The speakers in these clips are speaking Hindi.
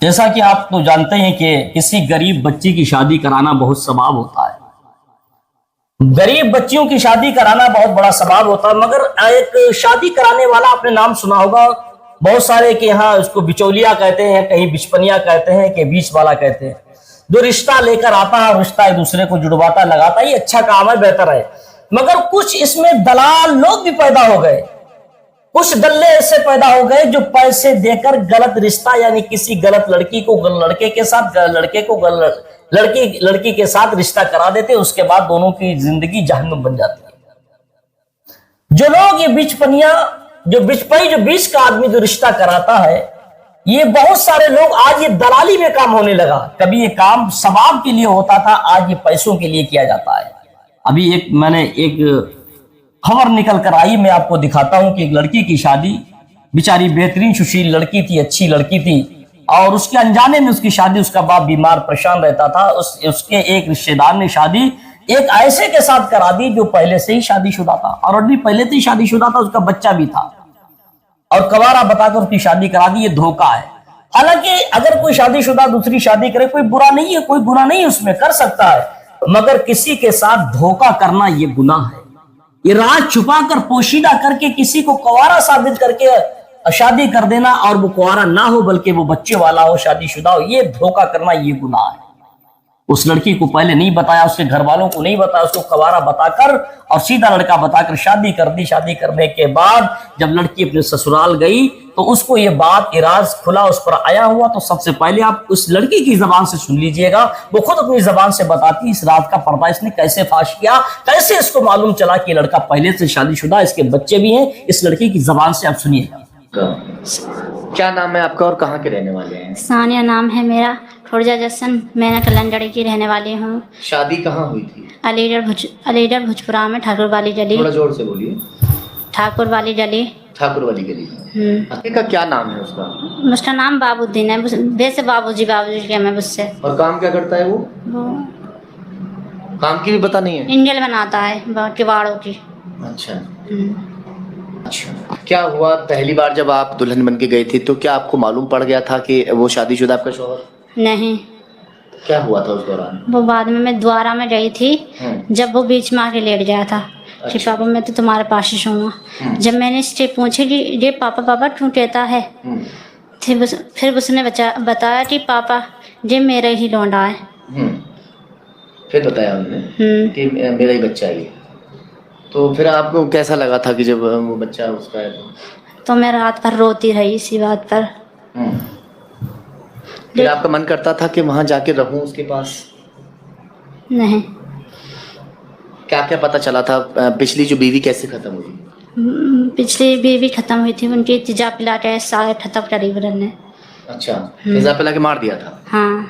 जैसा कि आप तो जानते हैं कि किसी गरीब बच्ची की शादी कराना बहुत सवाब होता है। गरीब बच्चियों की शादी कराना बहुत बड़ा सवाब होता है, मगर एक शादी कराने वाला आपने नाम सुना होगा, बहुत सारे के यहाँ उसको बिचौलिया कहते हैं, कहीं बिचपनिया कहते हैं, कि बीच वाला कहते हैं। जो रिश्ता लेकर आता है, रिश्ता एक दूसरे को जुड़वाता लगाता है, ये अच्छा काम है, बेहतर है। मगर कुछ इसमें दलाल लोग भी पैदा हो गए, कुछ दल्ले ऐसे पैदा हो गए जो पैसे देकर गलत रिश्ता, यानी किसी गलत लड़की को लड़के के साथ, लड़के को लड़की के साथ रिश्ता करा देते, उसके बाद दोनों की जिंदगी जहन्नुम बन जाती है। जो लोग ये बिचपनिया, जो बिचपई, जो बीच का आदमी जो रिश्ता कराता है, ये बहुत सारे लोग आज ये दलाली में काम होने लगा। कभी ये काम सवाब के लिए होता था, आज ये पैसों के लिए किया जाता है। अभी मैंने एक खबर निकल कर आई, मैं आपको दिखाता हूं कि एक लड़की की शादी, बेचारी बेहतरीन सुशील लड़की थी, अच्छी लड़की थी, और उसके अनजाने में उसकी शादी, उसका बाप बीमार परेशान रहता था, उसके एक रिश्तेदार ने शादी एक ऐसे के साथ करा दी जो पहले से ही शादीशुदा था, और ऑलरेडी पहले से ही शादीशुदा था, उसका बच्चा भी था, और कवारा बताकर उसकी शादी करा दी। ये धोखा है। हालांकि अगर कोई शादीशुदा दूसरी शादी करे, कोई बुरा नहीं है, कोई गुनाह नहीं है, उसमें कर सकता है, मगर किसी के साथ धोखा करना ये गुनाह है। ये राज छुपा कर, पोशीदा करके, किसी को कुंवारा साबित करके शादी कर देना, और वो कुंवारा ना हो बल्कि वो बच्चे वाला हो, शादीशुदा हो, ये धोखा करना ये गुनाह है। उस लड़की को पहले नहीं बताया, उसके घर वालों को नहीं बताया, उसको कुंवारा बताकर और सीधा लड़का बताकर शादी कर दी। शादी करने के बाद जब लड़की अपने ससुराल गई तो उसको ये बात, ये राज खुला, उस पर आया हुआ। तो सबसे पहले आप उस लड़की की जबान से सुन लीजिएगा, वो खुद अपनी जबान से बताती इस रात का पर्दा इसने कैसे फाश किया, कैसे इसको मालूम चला कि लड़का पहले से शादीशुदा, इसके बच्चे भी हैं। इस लड़की की जबान से आप सुनिएगा। क्या नाम है आपका और कहाँ के रहने वाले हैं? सानिया नाम है मेरा, खुर्जा जसन, मैं कलंदड़ी की रहने वाली हूँ। शादी कहाँ हुई थी? अलीगढ़ भुजपुरा में, ठाकुर वाली गली। थोड़ा जोर से बोलिए। ठाकुर वाली गली। ठाकुर वाली गली। का क्या नाम है उसका? उसका नाम बाबूद्दीन है, वैसे बाबूजी के मैं उससे। और काम क्या करता है वो? काम की भी पता नहीं है? इंजल बनाता है किवाड़ों की। अच्छा अच्छा। क्या हुआ पहली बार जब आप दुल्हन बन के गई थी, तो क्या आपको मालूम पड़ गया था कि वो शादीशुदा आपका शौहर? नहीं। क्या हुआ था उस दौरान? वो बाद में मैं द्वारा में गई थी, जब वो बीच में आके लेट गया था। अच्छा। कि पापा मैं तो तुम्हारे पास ही सोऊंगा। जब मैंने इससे पूछी कि ये पापा क्यों कहता है, फिर उसने बताया कि पापा ये मेरा ही लौंडा है। फिर बताया उन्होंने कि मेरा ही बच्चा है। तो फिर आपको कैसा लगा था कि जब वो बच्चा उसका है? तो मैं रात भर रोती रही इसी बात पर। फिर आपका मन करता था कि वहाँ जाके रहूं उसके पास? नहीं। क्या क्या पता चला था? पिछली जो बीवी कैसे खत्म हुई? पिछली बीवी खत्म हुई थी, उनकी तिजा पिला के सारे खत्म करी ने। अच्छा, तिजा पिला के मार दिया था? हाँ।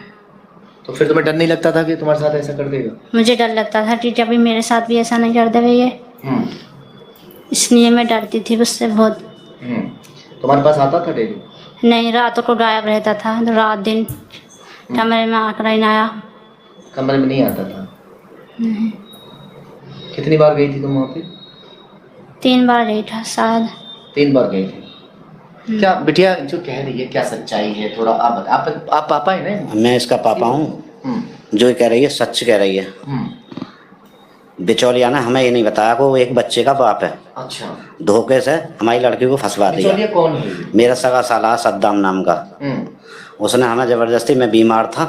तो फिर तुम्हें डर नहीं लगता था कि तुम्हारे साथ ऐसा कर देगा? मुझे डर लगता था कि जब भी मेरे साथ भी ऐसा नहीं कर देगा ये, इसलिए मैं डरती थी उससे बहुत। तुम्हारे पास आता था डेली? नहीं, रातों को गायब रहता था, तो रात दिन कमरे में आकर ही आया। कमरे में नहीं आता था? नहीं। कितनी बार गई थी तुम वहाँ पे? 3 बार गई था शायद। 3 बार गई थी। क्या बिटिया जो कह रही है क्या सच्चाई है? थोड़ा आप पापा है ना? मैं इसका पापा हूँ। जो कह रही है सच कह रही है। बिचौलिया ने हमें ये नहीं बताया को वो एक बच्चे का बाप है। अच्छा। धोखे से हमारी लड़की को फंसवा दिया। बिचौलिया कौन है? मेरा सगा साला सद्दाम नाम का। उसने हमें जबरदस्ती, मैं बीमार था,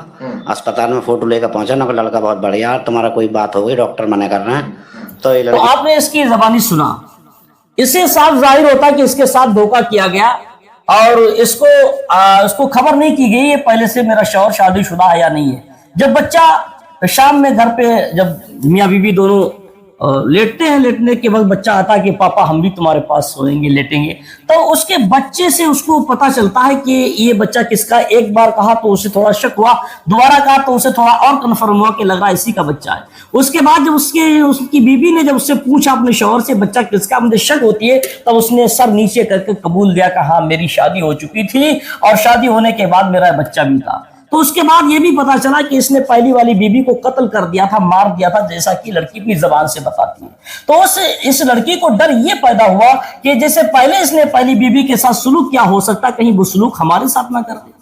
अस्पताल में फोटो लेकर पहुंचा ना, लड़का बहुत बढ़िया, तुम्हारा कोई बात हो गई, डॉक्टर मना कर रहे हैं। तो ये तो आपने इसकी जबानी सुना, इससे साफ जाहिर होता कि इसके साथ धोखा किया गया, और इसको खबर नहीं की गई ये पहले से मेरा शौहर शादीशुदा है या नहीं है। जब बच्चा शाम में घर पे, जब मियाँ बीवी दोनों लेटते हैं, लेटने के बाद बच्चा आता है कि पापा हम भी तुम्हारे पास सोएंगे, लेटेंगे, तो उसके बच्चे से उसको पता चलता है कि ये बच्चा किसका। एक बार कहा तो उसे थोड़ा शक हुआ, दोबारा कहा तो उसे थोड़ा और कन्फर्म हुआ कि लग रहा है इसी का बच्चा है। उसके बाद जब उसकी बीवी ने जब उससे पूछा अपने शौहर से बच्चा किसका, मुझे शक होती है, तब उसने सर नीचे करके कबूल दिया कि हाँ मेरी शादी हो चुकी थी, और शादी होने के बाद मेरा बच्चा भी था। तो उसके बाद ये भी पता चला कि इसने पहली वाली बीबी को कत्ल कर दिया था, मार दिया था, जैसा कि लड़की अपनी जबान से बताती है। तो इस लड़की को डर ये पैदा हुआ कि जैसे पहले इसने पहली बीबी के साथ सुलूक किया, हो सकता कहीं वो सुलूक हमारे साथ ना कर दे।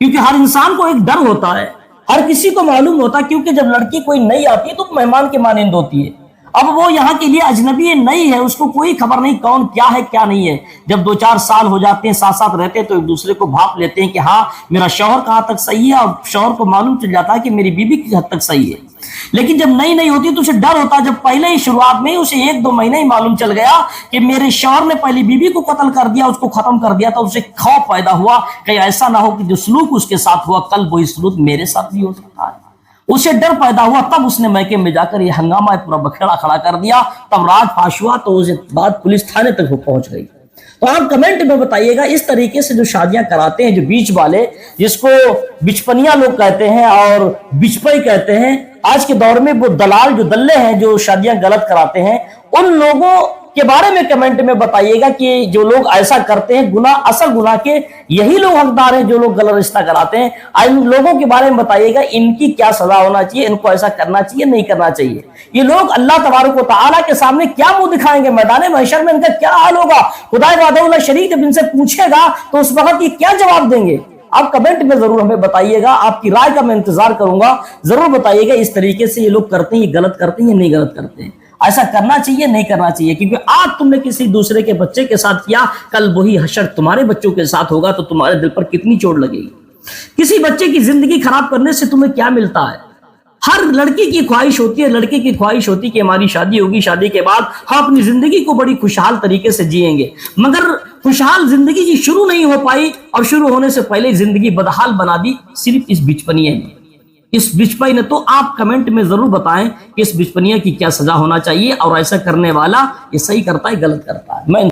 क्योंकि हर इंसान को एक डर होता है, हर किसी को मालूम होता है, क्योंकि जब लड़की कोई नई आती है तो मेहमान के मानिंद होती है। अब वो यहाँ के लिए अजनबी है, नई है, उसको कोई खबर नहीं कौन क्या है क्या नहीं है। जब 2-4 साल हो जाते हैं, साथ साथ रहते हैं, तो एक दूसरे को भाप लेते हैं कि हाँ मेरा शौहर कहाँ तक सही है, और शौहर को मालूम चल जाता है कि मेरी बीबी किस हद तक सही है। लेकिन जब नई नई होती है तो उसे डर होता है। जब पहले ही शुरुआत में उसे 1-2 महीने ही मालूम चल गया कि मेरे शौहर ने पहली बीबी को कत्ल कर दिया, उसको खत्म कर दिया, तो उसे खौफ पैदा हुआ कहीं ऐसा ना हो कि जो सलूक उसके साथ हुआ कल वही सलूक मेरे साथ भी हो सकता है। उसे डर पैदा हुआ, तब उसने मैके में जाकर ये हंगामा पूरा बखेड़ा खड़ा कर दिया। तब राज फाश हुआ, तो उसके बाद पुलिस थाने तक पहुंच गई। तो आप कमेंट में बताइएगा, इस तरीके से जो शादियां कराते हैं, जो बीच वाले, जिसको बिचपनिया लोग कहते हैं और बिचपई कहते हैं, आज के दौर में वो दलाल जो दल्ले हैं जो शादियां गलत कराते हैं, उन लोगों के बारे में कमेंट में बताइएगा कि जो लोग ऐसा करते हैं गुनाह, असल गुनाह के यही लोग हकदार हैं जो लोग गलत रिश्ता कराते हैं। इन लोगों के बारे में बताइएगा इनकी क्या सजा होना चाहिए, इनको ऐसा करना चाहिए नहीं करना चाहिए। ये लोग अल्लाह तबारक व तआला के सामने क्या मुंह दिखाएंगे, मैदान महशर में इनका क्या हाल होगा। खुदा वादउल्लाह शरीक जब इनसे पूछेगा तो उस वक्त ये क्या जवाब देंगे। आप कमेंट में जरूर हमें बताइएगा, आपकी राय का मैं इंतजार करूंगा। जरूर बताइएगा इस तरीके से ये लोग करते हैं, ये गलत करते हैं या नहीं गलत करते हैं, ऐसा करना चाहिए नहीं करना चाहिए। क्योंकि आज तुमने किसी दूसरे के बच्चे के साथ किया, कल वही हशर तुम्हारे बच्चों के साथ होगा, तो तुम्हारे दिल पर कितनी चोट लगेगी। किसी बच्चे की जिंदगी खराब करने से तुम्हें क्या मिलता है। हर लड़की की ख्वाहिश होती है, लड़के की ख्वाहिश होती है कि हमारी शादी होगी, शादी के बाद हम अपनी जिंदगी को बड़ी खुशहाल तरीके से जिएंगे। मगर खुशहाल जिंदगी की शुरू नहीं हो पाई, और शुरू होने से पहले जिंदगी बदहाल बना दी सिर्फ इस बिचपनिया ने, इस बिचपई ने। तो आप कमेंट में जरूर बताएं कि इस बिचपनिया की क्या सजा होना चाहिए, और ऐसा करने वाला ये सही करता है गलत करता है। मैं